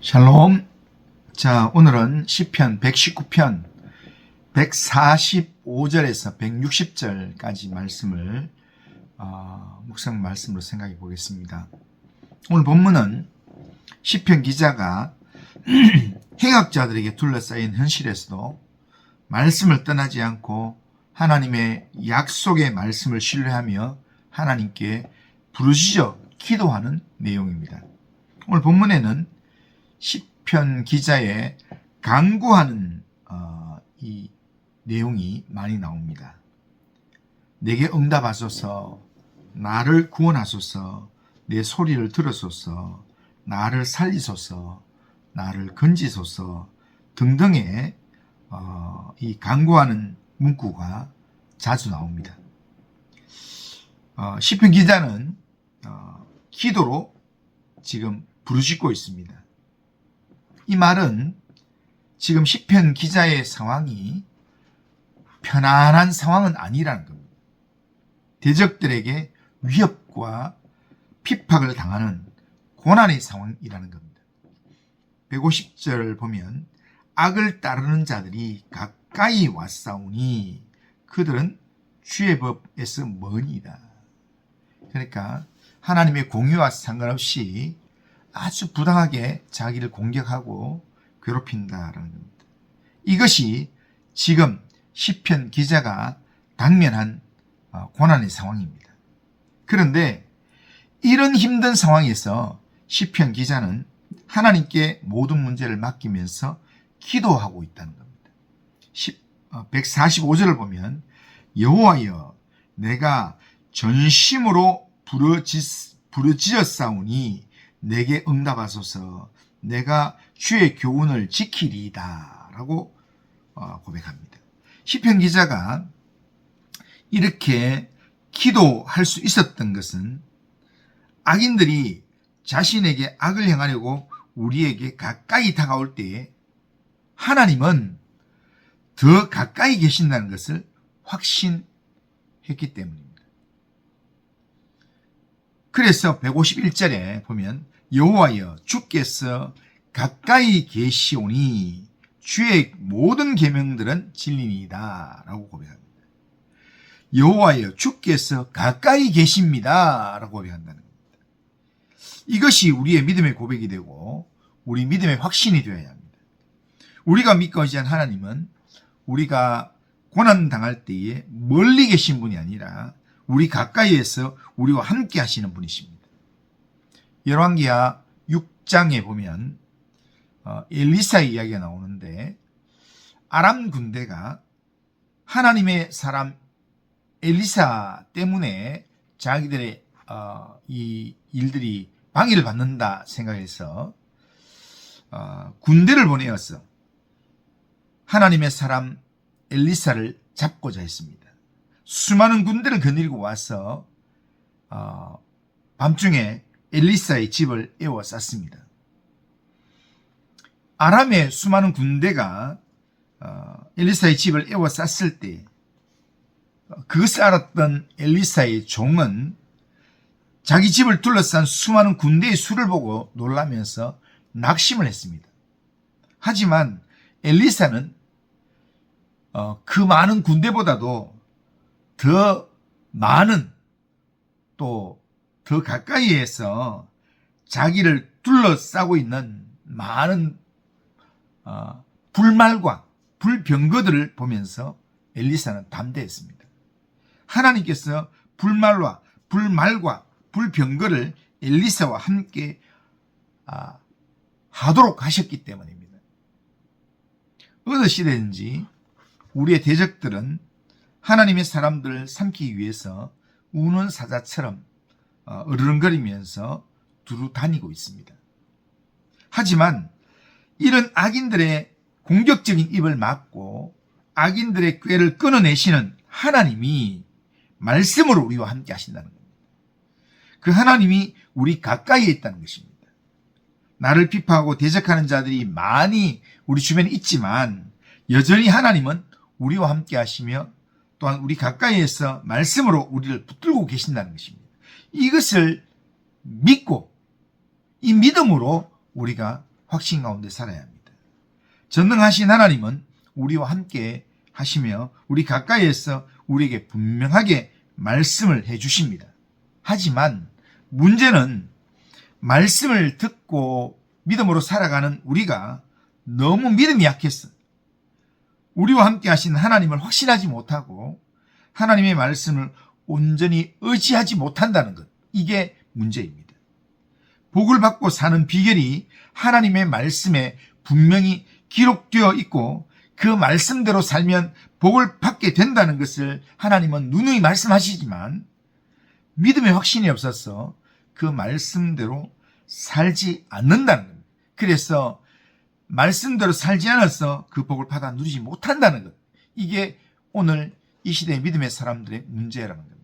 샬롬. 자, 오늘은 시편 119편 145절에서 160절까지 말씀을 묵상 말씀으로 생각해 보겠습니다. 오늘 본문은 시편 기자가 행악자들에게 둘러싸인 현실에서도 말씀을 떠나지 않고 하나님의 약속의 말씀을 신뢰하며 하나님께 부르짖어 기도하는 내용입니다. 오늘 본문에는 시편 기자의 간구하는 이 내용이 많이 나옵니다. 내게 응답하소서, 나를 구원하소서, 내 소리를 들으소서, 나를 살리소서, 나를 건지소서 등등의 이 간구하는 문구가 자주 나옵니다. 시편 기자는 기도로 지금 부르짖고 있습니다. 이 말은 지금 시편 기자의 상황이 편안한 상황은 아니라는 겁니다. 대적들에게 위협과 핍박을 당하는 고난의 상황이라는 겁니다. 150절을 보면 악을 따르는 자들이 가까이 왔사오니 그들은 주의 법에서 머니이다. 그러니까 하나님의 공의와 상관없이 아주 부당하게 자기를 공격하고 괴롭힌다라는 겁니다. 이것이 지금 시편 기자가 당면한 고난의 상황입니다. 그런데 이런 힘든 상황에서 시편 기자는 하나님께 모든 문제를 맡기면서 기도하고 있다는 겁니다. 145절을 보면 여호와여 내가 전심으로 부르짖었사오니 내게 응답하소서, 내가 주의 교훈을 지키리이다 라고 고백합니다. 시편 기자가 이렇게 기도할 수 있었던 것은 악인들이 자신에게 악을 행하려고 우리에게 가까이 다가올 때에 하나님은 더 가까이 계신다는 것을 확신했기 때문입니다. 그래서 151절에 보면 여호와여 주께서 가까이 계시오니 주의 모든 계명들은 진리니이다 라고 고백합니다. 여호와여 주께서 가까이 계십니다 라고 고백한다는 겁니다. 이것이 우리의 믿음의 고백이 되고 우리 믿음의 확신이 되어야 합니다. 우리가 믿고 의지한 하나님은 우리가 고난당할 때에 멀리 계신 분이 아니라 우리 가까이에서 우리와 함께 하시는 분이십니다. 열왕기하 6장에 보면 엘리사의 이야기가 나오는데 아람 군대가 하나님의 사람 엘리사 때문에 자기들의 이 일들이 방해를 받는다 생각해서 군대를 보내어서 하나님의 사람 엘리사를 잡고자 했습니다. 수많은 군대를 거느리고 와서 밤중에 엘리사의 집을 에워쌌습니다. 아람의 수많은 군대가 엘리사의 집을 에워쌌을 때 그것을 알았던 엘리사의 종은 자기 집을 둘러싼 수많은 군대의 수를 보고 놀라면서 낙심을 했습니다. 하지만 엘리사는 그 많은 군대보다도 더 많은 또 더 가까이에서 자기를 둘러싸고 있는 많은 불말과 불병거들을 보면서 엘리사는 담대했습니다. 하나님께서 불말과 불병거를 엘리사와 함께 하도록 하셨기 때문입니다. 어느 시대든지 우리의 대적들은 하나님의 사람들을 삼키기 위해서 우는 사자처럼 으르렁거리면서 두루 다니고 있습니다. 하지만 이런 악인들의 공격적인 입을 막고 악인들의 꾀를 끊어내시는 하나님이 말씀으로 우리와 함께 하신다는 겁니다. 그 하나님이 우리 가까이에 있다는 것입니다. 나를 비판하고 대적하는 자들이 많이 우리 주변에 있지만 여전히 하나님은 우리와 함께 하시며 또한 우리 가까이에서 말씀으로 우리를 붙들고 계신다는 것입니다. 이것을 믿고 이 믿음으로 우리가 확신 가운데 살아야 합니다. 전능하신 하나님은 우리와 함께 하시며 우리 가까이에서 우리에게 분명하게 말씀을 해주십니다. 하지만 문제는 말씀을 듣고 믿음으로 살아가는 우리가 너무 믿음이 약했어. 우리와 함께 하신 하나님을 확신하지 못하고 하나님의 말씀을 온전히 의지하지 못한다는 것. 이게 문제입니다. 복을 받고 사는 비결이 하나님의 말씀에 분명히 기록되어 있고 그 말씀대로 살면 복을 받게 된다는 것을 하나님은 누누이 말씀하시지만 믿음의 확신이 없어서 그 말씀대로 살지 않는다는 겁니다. 그래서 말씀대로 살지 않아서 그 복을 받아 누리지 못한다는 것. 이게 오늘 이 시대의 믿음의 사람들의 문제라는 겁니다.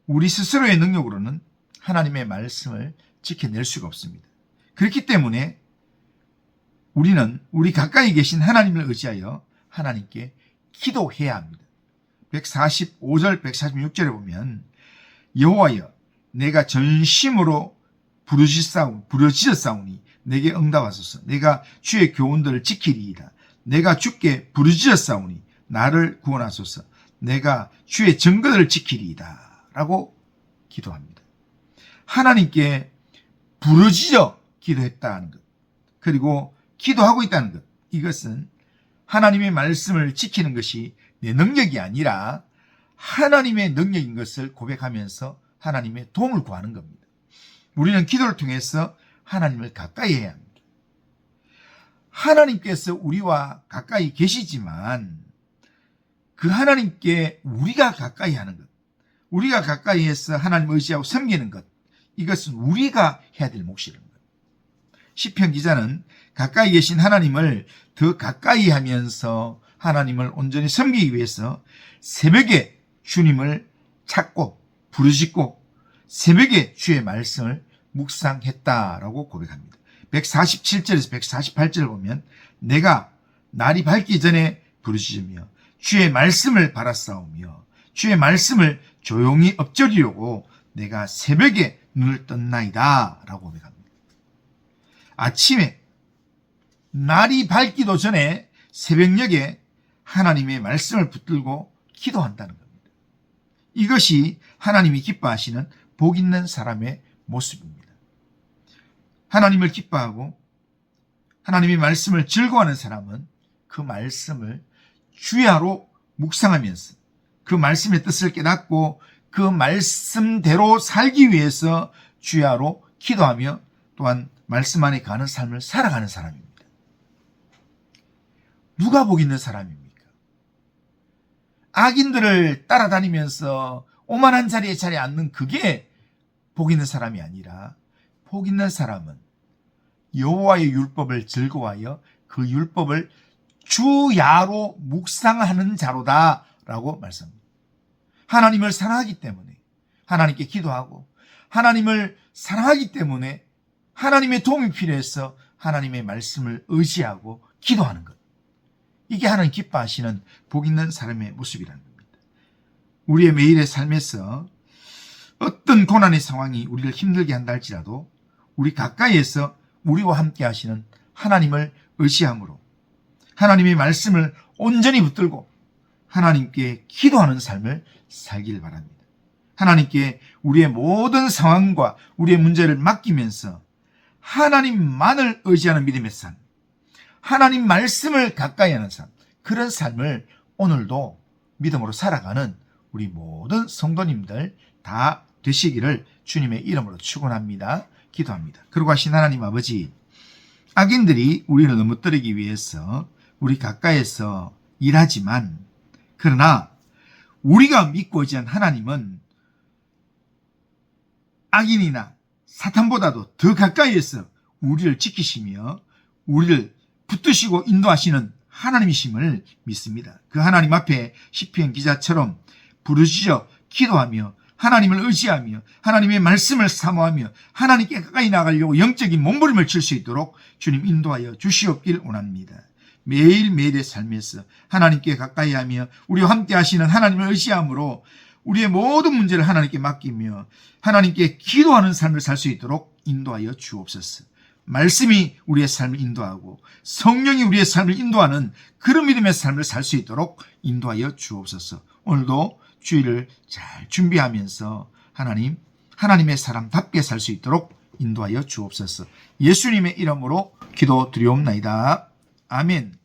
우리 스스로의 능력으로는 하나님의 말씀을 지켜낼 수가 없습니다. 그렇기 때문에 우리는 우리 가까이 계신 하나님을 의지하여 하나님께 기도해야 합니다. 145절 146절에 보면 여호와여 내가 전심으로 부르짖었사오니 내게 응답하소서. 내가 주의 교훈들을 지키리이다. 내가 주께 부르짖었사오니 나를 구원하소서. 내가 주의 증거들을 지키리이다. 라고 기도합니다. 하나님께 부르짖어 기도했다는 것, 그리고 기도하고 있다는 것, 이것은 하나님의 말씀을 지키는 것이 내 능력이 아니라 하나님의 능력인 것을 고백하면서 하나님의 도움을 구하는 겁니다. 우리는 기도를 통해서 하나님을 가까이 해야 합니다. 하나님께서 우리와 가까이 계시지만 그 하나님께 우리가 가까이 하는 것, 우리가 가까이 해서 하나님을 의지하고 섬기는 것, 이것은 우리가 해야 될 몫이라는 것. 시편 기자는 가까이 계신 하나님을 더 가까이 하면서 하나님을 온전히 섬기기 위해서 새벽에 주님을 찾고 부르짖고 새벽에 주의 말씀을 묵상했다라고 고백합니다. 147절에서 148절을 보면 내가 날이 밝기 전에 부르짖으며 주의 말씀을 바라싸우며 주의 말씀을 조용히 엎드리려고 내가 새벽에 눈을 떴나이다 라고 고백합니다. 아침에 날이 밝기도 전에 새벽녘에 하나님의 말씀을 붙들고 기도한다는 겁니다. 이것이 하나님이 기뻐하시는 복 있는 사람의 모습입니다. 하나님을 기뻐하고 하나님의 말씀을 즐거워하는 사람은 그 말씀을 주야로 묵상하면서 그 말씀의 뜻을 깨닫고 그 말씀대로 살기 위해서 주야로 기도하며 또한 말씀 안에 가는 삶을 살아가는 사람입니다. 누가 복 있는 사람입니까? 악인들을 따라다니면서 오만한 자리에 자리에 앉는 그게 복 있는 사람이 아니라 복 있는 사람은 여호와의 율법을 즐거워하여 그 율법을 주야로 묵상하는 자로다라고 말씀합니다. 하나님을 사랑하기 때문에 하나님께 기도하고 하나님을 사랑하기 때문에 하나님의 도움이 필요해서 하나님의 말씀을 의지하고 기도하는 것. 이게 하나님 기뻐하시는 복 있는 사람의 모습이라는 겁니다. 우리의 매일의 삶에서 어떤 고난의 상황이 우리를 힘들게 한다 할지라도 우리 가까이에서 우리와 함께 하시는 하나님을 의지함으로 하나님의 말씀을 온전히 붙들고 하나님께 기도하는 삶을 살길 바랍니다. 하나님께 우리의 모든 상황과 우리의 문제를 맡기면서 하나님만을 의지하는 믿음의 삶, 하나님 말씀을 가까이 하는 삶, 그런 삶을 오늘도 믿음으로 살아가는 우리 모든 성도님들 다 되시기를 주님의 이름으로 축원합니다. 기도합니다. 그러고 하신 하나님 아버지, 악인들이 우리를 넘어뜨리기 위해서 우리 가까이에서 일하지만 그러나 우리가 믿고 의지한 하나님은 악인이나 사탄보다도 더 가까이에서 우리를 지키시며 우리를 붙드시고 인도하시는 하나님이심을 믿습니다. 그 하나님 앞에 시편 기자처럼 부르짖어 기도하며 하나님을 의지하며 하나님의 말씀을 사모하며 하나님께 가까이 나가려고 영적인 몸부림을 칠 수 있도록 주님 인도하여 주시옵길 원합니다. 매일매일의 삶에서 하나님께 가까이 하며 우리와 함께 하시는 하나님을 의지함으로 우리의 모든 문제를 하나님께 맡기며 하나님께 기도하는 삶을 살 수 있도록 인도하여 주옵소서. 말씀이 우리의 삶을 인도하고 성령이 우리의 삶을 인도하는 그런 믿음의 삶을 살 수 있도록 인도하여 주옵소서. 오늘도 주일을 잘 준비하면서 하나님의 사람답게 살 수 있도록 인도하여 주옵소서. 예수님의 이름으로 기도드리옵나이다. 아멘.